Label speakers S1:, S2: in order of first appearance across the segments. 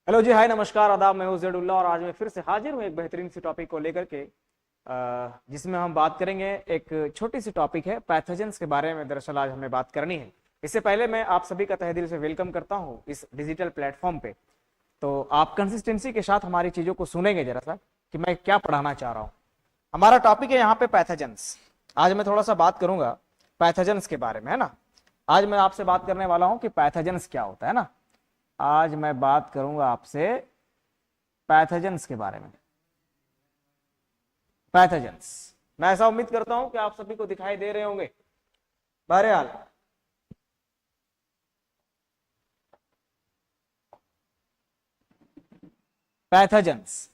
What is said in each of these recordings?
S1: Hello जी, हाय, नमस्कार, आदाब। मैं हूं ज़ैदुल्लाह और आज मैं फिर से हाजिर हूं एक बेहतरीन सी टॉपिक को लेकर के, जिसमें हम बात करेंगे। एक छोटी सी टॉपिक है पैथोजेंस के बारे में। दरअसल आज हमें बात करनी है। इससे पहले मैं आप सभी का तहे दिल से वेलकम करता हूं इस डिजिटल प्लेटफॉर्म पे। तो आप कंसिस्टेंसी के साथ हमारी चीजों को सुनेंगे जरा सा कि मैं क्या पढ़ाना चाह रहा हूं। हमारा टॉपिक है यहाँ पे पैथोजेंस। आज मैं थोड़ा सा बात करूंगा पैथोजेंस के बारे में, है ना। आज मैं आपसे बात करने वाला हूं कि पैथोजेंस क्या होता है ना। आज मैं बात करूंगा आपसे पैथोजेंस के बारे में। पैथोजेंस, मैं ऐसा उम्मीद करता हूं कि आप सभी को दिखाई दे रहे होंगे। बहरहाल, पैथोजेंस,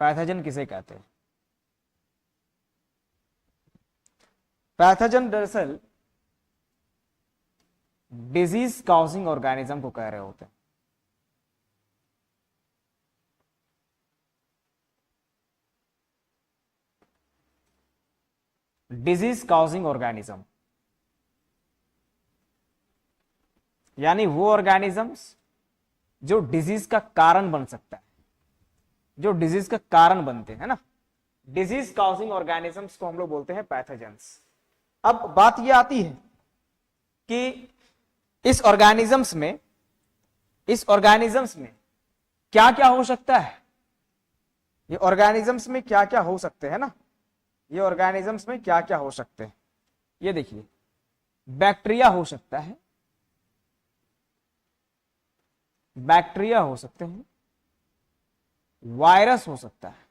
S1: पैथोजन किसे कहते हैं? पैथोजन दरअसल डिजीज कॉजिंग ऑर्गेनिज्म को कह रहे होते हैं। डिजीज कॉजिंग ऑर्गेनिज्म यानी वो ऑर्गेनिजम्स जो डिजीज का कारण बन सकता है, जो डिजीज का कारण बनते हैं ना। डिजीज कॉजिंग ऑर्गेनिजम्स को हम लोग बोलते हैं पैथोजेंस। अब बात यह आती है कि इस ऑर्गेनिजम्स में क्या क्या हो सकता है। ये ऑर्गेनिजम्स में क्या क्या हो सकते हैं ना। ये ऑर्गेनिजम्स में क्या क्या हो सकते हैं, ये देखिए। बैक्टीरिया हो सकता है, बैक्टीरिया हो सकते हैं, वायरस हो सकता है,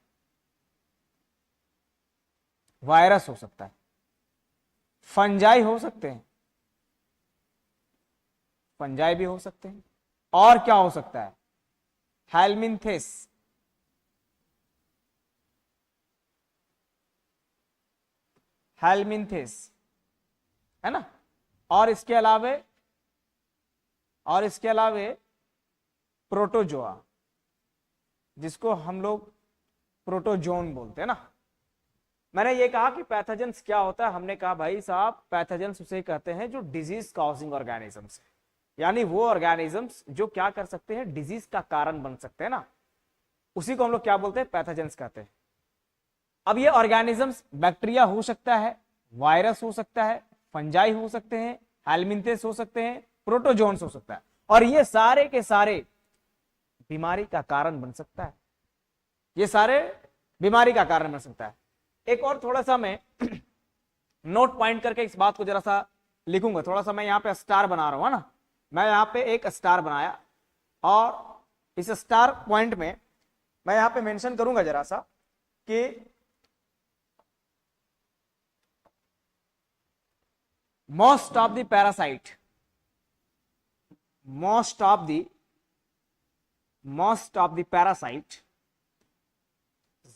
S1: वायरस हो सकता है, फंजाई हो सकते हैं, फंजाई भी हो सकते हैं। और क्या हो सकता है? हेलमिंथेस, हेलमिंथेस, है ना। और इसके अलावे प्रोटोजोआ, जिसको हम लोग प्रोटोजोन बोलते हैं ना। मैंने ये कहा कि पैथोजेंस क्या होता है। हमने कहा भाई साहब, पैथोजेंस उसे कहते हैं जो डिजीज कॉजिंग ऑर्गेनिजम्स है, यानी वो ऑर्गेनिजम्स जो क्या कर सकते हैं, डिजीज का कारण बन सकते हैं ना। उसी को हम लोग क्या बोलते हैं? पैथोजेंस कहते हैं। अब ये ऑर्गेनिजम्स बैक्टीरिया हो सकता है, वायरस हो सकता है, फंजाई हो सकते हैं, हेलमिंथेस हो सकते हैं, प्रोटोजोन्स हो सकता है। और ये सारे के सारे बीमारी का कारण बन सकता है। ये सारे बीमारी का कारण बन सकता है। एक और थोड़ा सा मैं नोट पॉइंट करके इस बात को जरा सा लिखूंगा। थोड़ा सा मैं यहाँ पे स्टार बना रहा हूं, है ना। मैं यहाँ पे एक स्टार बनाया और इस स्टार पॉइंट में मैं यहाँ पे मेंशन करूंगा जरा सा कि most of the parasite, most of the parasite,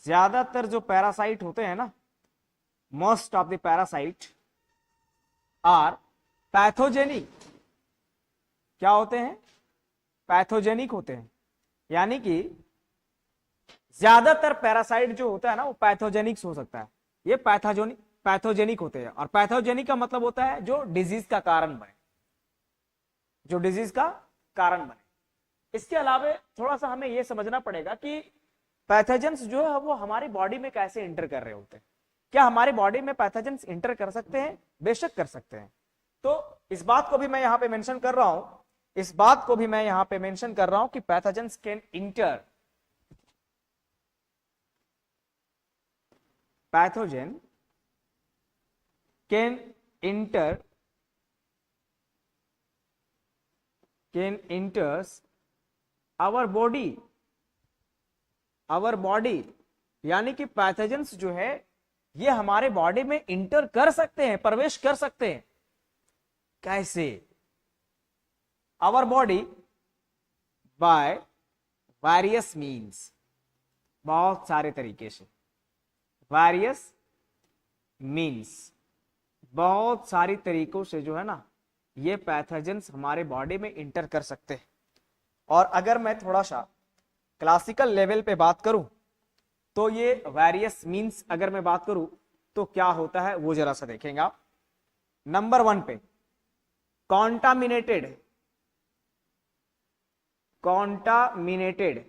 S1: ज्यादातर जो पैरासाइट होते हैं ना, most of the parasite are pathogenic. क्या होते हैं? पैथोजेनिक होते हैं। यानी कि ज्यादातर पैरासाइट जो होता है ना, वो पैथोजेनिक्स हो सकता है। ये पैथोजेनिक होते हैं। और पैथोजेनिक का मतलब होता है जो डिजीज का कारण बने, जो डिजीज का कारण बने। इसके अलावा थोड़ा सा हमें यह समझना पड़ेगा कि पैथोजेंस जो है वो हमारी बॉडी में कैसे इंटर कर रहे होते हैं। क्या हमारी बॉडी में पैथोजेंस इंटर कर सकते हैं? बेशक कर सकते हैं। तो इस बात को भी मैं यहां पे मेंशन कर रहा हूं, इस बात को भी मैं यहां पे मेंशन कर रहा हूं कि pathogens can enter, pathogen can enter, can enters our body, our body. यानी कि पैथोजेंस जो है ये हमारे बॉडी में इंटर कर सकते हैं, प्रवेश कर सकते हैं। कैसे? Our body by various means, बहुत सारे तरीके से। वेरियस मीन्स, बहुत सारी तरीकों से जो है ना, ये पैथोजेंस हमारे बॉडी में इंटर कर सकते हैं। और अगर मैं थोड़ा सा क्लासिकल लेवल पे बात करूं तो ये वेरियस मीन्स अगर मैं बात करूं तो क्या होता है वो जरा सा देखेंगे आप। नंबर 1 पे कॉन्टामिनेटेड, कॉन्टामिनेटेड,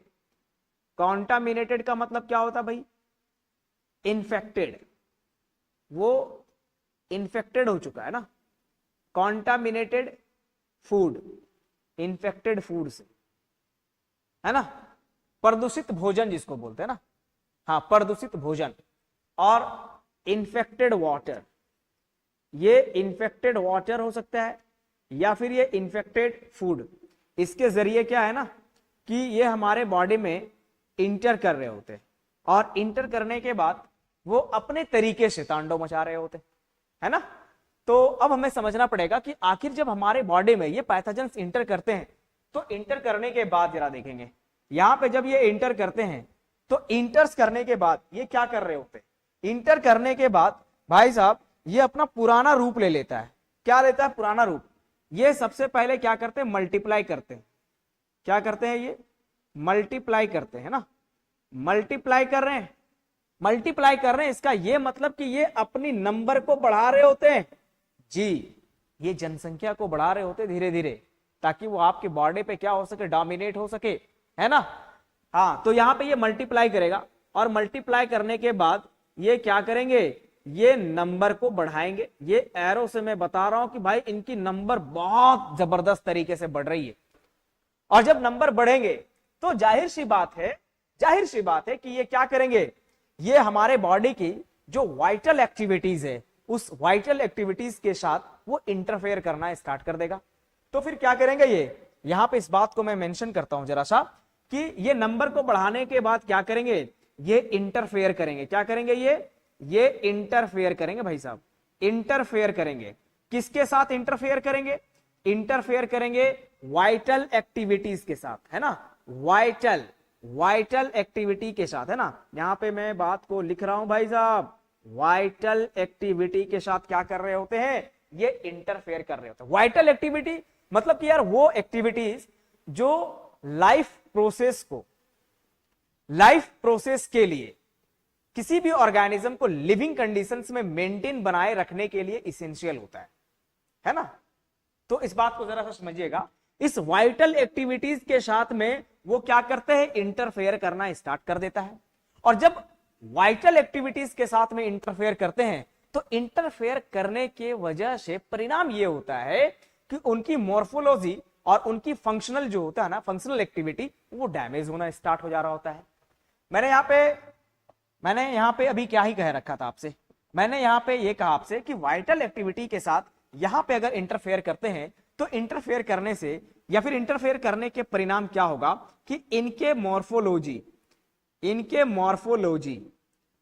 S1: कॉन्टामिनेटेड का मतलब क्या होता है भाई? इन्फेक्टेड, वो इन्फेक्टेड हो चुका है ना, कॉन्टामिनेटेड फूड, इन्फेक्टेड फूड से, है ना, प्रदूषित भोजन जिसको बोलते हैं ना, हाँ प्रदूषित भोजन। और इन्फेक्टेड वाटर, ये इन्फेक्टेड वाटर हो सकता है या फिर ये इन्फेक्टेड फूड। इसके जरिए क्या है ना कि ये हमारे बॉडी में इंटर कर रहे होते हैं और इंटर करने के बाद वो अपने तरीके से तांडव मचा रहे होते, है ना। तो अब हमें समझना पड़ेगा कि आखिर जब हमारे बॉडी में ये पैथोजेंस इंटर करते हैं तो इंटर करने के बाद जरा देखेंगे यहां पे, जब ये इंटर करते हैं तो इंटर्स करने के बाद ये क्या कर रहे होते हैं? इंटर करने के बाद भाई साहब ये अपना पुराना रूप ले लेता है। क्या लेता है? पुराना रूप। ये सबसे पहले क्या करते हैं? मल्टीप्लाई करते हैं। क्या करते हैं? ये मल्टीप्लाई करते हैं ना, मल्टीप्लाई कर रहे हैं, मल्टीप्लाई कर रहे हैं। इसका ये मतलब कि ये अपनी नंबर को बढ़ा रहे होते हैं जी, ये जनसंख्या को बढ़ा रहे होते धीरे धीरे, ताकि वो आपके बॉडी पे क्या हो सके? डोमिनेट हो सके, है ना। हाँ, तो यहां पे ये मल्टीप्लाई करेगा और मल्टीप्लाई करने के बाद ये क्या करेंगे? ये नंबर को बढ़ाएंगे। ये एरो से मैं बता रहा हूं कि भाई इनकी नंबर बहुत जबरदस्त तरीके से बढ़ रही है। और जब नंबर बढ़ेंगे तो जाहिर सी बात है, जाहिर सी बात है कि ये क्या करेंगे? ये हमारे बॉडी की जो वाइटल एक्टिविटीज है उस वाइटल एक्टिविटीज के साथ वो इंटरफेयर करना स्टार्ट कर देगा। तो फिर क्या करेंगे? ये यहां पे इस बात को मैं मेंशन करता हूं जरा सा कि ये नंबर को बढ़ाने के बाद क्या करेंगे? ये इंटरफेयर करेंगे। क्या करेंगे? ये इंटरफेयर करेंगे भाई साहब, इंटरफेयर करेंगे। किसके साथ इंटरफेयर करेंगे? इंटरफेयर करेंगे वाइटल एक्टिविटीज के साथ, है ना, वाइटल, वाइटल एक्टिविटी के साथ, है ना। यहां पे मैं बात को लिख रहा हूं भाई साहब, वाइटल एक्टिविटी के साथ क्या कर रहे होते हैं? ये इंटरफेयर कर रहे होते हैं। वाइटल एक्टिविटी मतलब कि यार वो एक्टिविटीज जो लाइफ प्रोसेस को, लाइफ प्रोसेस के लिए किसी भी ऑर्गेनिज्म को लिविंग कंडीशंस में मेंटेन बनाए रखने के लिए इसेंशियल होता है ना। तो इस बात को जरा सा समझिएगा, इस वाइटल एक्टिविटीज के साथ में वो क्या करते हैं? इंटरफेयर करना स्टार्ट कर देता है। और जब वाइटल एक्टिविटीज के साथ में इंटरफेयर करते हैं तो इंटरफेयर करने के वजह से परिणाम ये होता है कि उनकी मॉर्फोलॉजी और उनकी फंक्शनल जो होता है ना, फंक्शनल एक्टिविटी, वो डैमेज होना स्टार्ट हो जा रहा होता है। मैंने यहाँ पे अभी क्या ही कह रखा था आपसे, मैंने यहाँ पे ये कहा आपसे कि वाइटल एक्टिविटी के साथ यहां पे अगर इंटरफेयर करते हैं तो इंटरफेयर करने से या फिर इंटरफेयर करने के परिणाम क्या होगा कि इनके मॉर्फोलॉजी, इनके मॉर्फोलॉजी,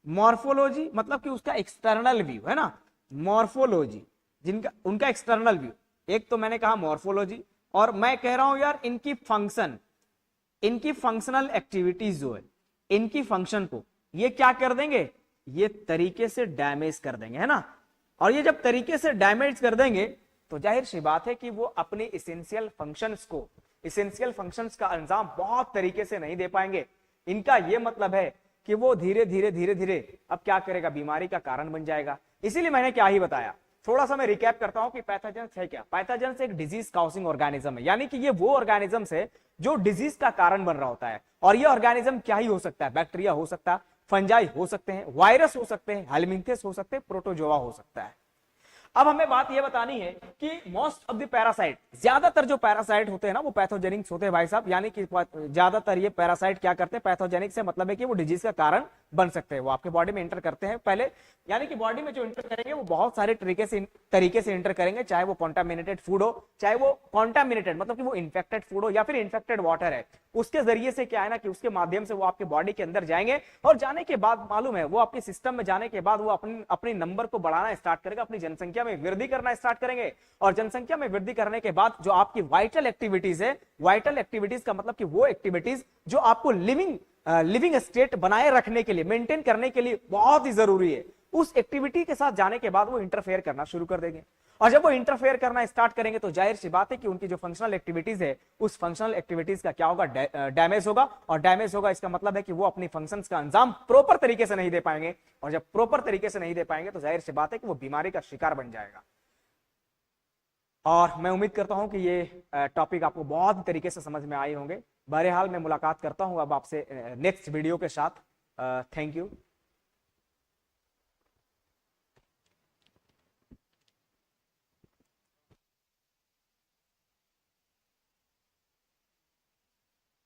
S1: मॉर्फोलॉजी मतलब कि उसका एक्सटर्नल व्यू, है ना, मॉर्फोलॉजी, जिनका उनका एक्सटर्नल व्यू, एक तो मैंने कहा मॉर्फोलॉजी, और मैं कह रहा हूं यार इनकी फंक्शन, इनकी फंक्शनल एक्टिविटीज जो है, इनकी फंक्शन को ये क्या कर देंगे? ये तरीके से डैमेज कर देंगे, है ना। और ये जब तरीके से डैमेज कर देंगे तो जाहिर सी बात है कि वो अपनी इसेंशियल फंक्शंस को, इसेंशियल फंक्शंस का अंजाम बहुत तरीके से नहीं दे पाएंगे। इनका ये मतलब है कि वो धीरे धीरे धीरे धीरे अब क्या करेगा? बीमारी का कारण बन जाएगा। इसीलिए मैंने क्या ही बताया, थोड़ा सा मैं रिकैप करता हूं कि पैथोजेंस है क्या। पैथोजेंस एक डिजीज कॉजिंग ऑर्गेनिज्म है, यानी कि ये वो ऑर्गेनिज्म है जो डिजीज का कारण बन रहा होता है। और ये ऑर्गेनिज्म क्या ही हो सकता है? बैक्टीरिया हो सकता है, फंजाई हो सकते हैं, वायरस हो सकते हैं, हेलमिंथेस हो सकते हैं, प्रोटोजोआ हो सकता है। अब हमें बात यह बतानी है कि मोस्ट ऑफ द पैरासाइट, ज्यादातर जो पैरासाइट होते हैं ना वो पैथोजेनिक्स होते हैं भाई साहब, यानी कि ज्यादातर ये पैरासाइट क्या करते हैं? पैथोजेनिक से मतलब है कि वो डिजीज का कारण बन सकते हैं। वो आपके बॉडी में इंटर करते हैं पहले, यानी कि बॉडी में जो इंटर करेंगे वो बहुत सारे तरीके से इंटर करेंगे, चाहे वो कॉन्टामिनेटेड फूड हो, चाहे वो कॉन्टामिनेटेड मतलब कि वो इन्फेक्टेड फूड हो, या फिर इन्फेक्टेड वाटर है, उसके जरिए से क्या है ना कि उसके माध्यम से वो आपके बॉडी के अंदर जाएंगे। और जाने के बाद मालूम है वो आपके सिस्टम में जाने के बाद वो अपनी नंबर को बढ़ाना स्टार्ट करेगा, अपनी जनसंख्या में वृद्धि करना स्टार्ट करेंगे। और जनसंख्या में वृद्धि करने के बाद जो आपकी वाइटल एक्टिविटीज है, वाइटल एक्टिविटीज का मतलब कि वो एक्टिविटीज जो आपको लिविंग स्टेट बनाए रखने के लिए, मेंटेन करने के लिए बहुत ही जरूरी है, उस एक्टिविटी के साथ जाने के बाद वो इंटरफेयर करना शुरू कर देंगे। और जब वो इंटरफेयर करना स्टार्ट करेंगे तो जाहिर सी बात है कि उनकी जो फंक्शनल एक्टिविटीज है उस फंक्शनल एक्टिविटीज का क्या होगा? डैमेज होगा। और डैमेज होगा इसका मतलब है कि वो अपनी फंक्शंस का अंजाम प्रॉपर तरीके से नहीं दे पाएंगे। और जब प्रॉपर तरीके से नहीं दे पाएंगे तो जाहिर सी बात है कि वो बीमारी का शिकार बन जाएगा। और मैं उम्मीद करता हूं कि ये टॉपिक आपको बहुत तरीके से समझ में आए होंगे। बहरहाल मैं मुलाकात करता हूं अब आपसे नेक्स्ट वीडियो के साथ। Thank you.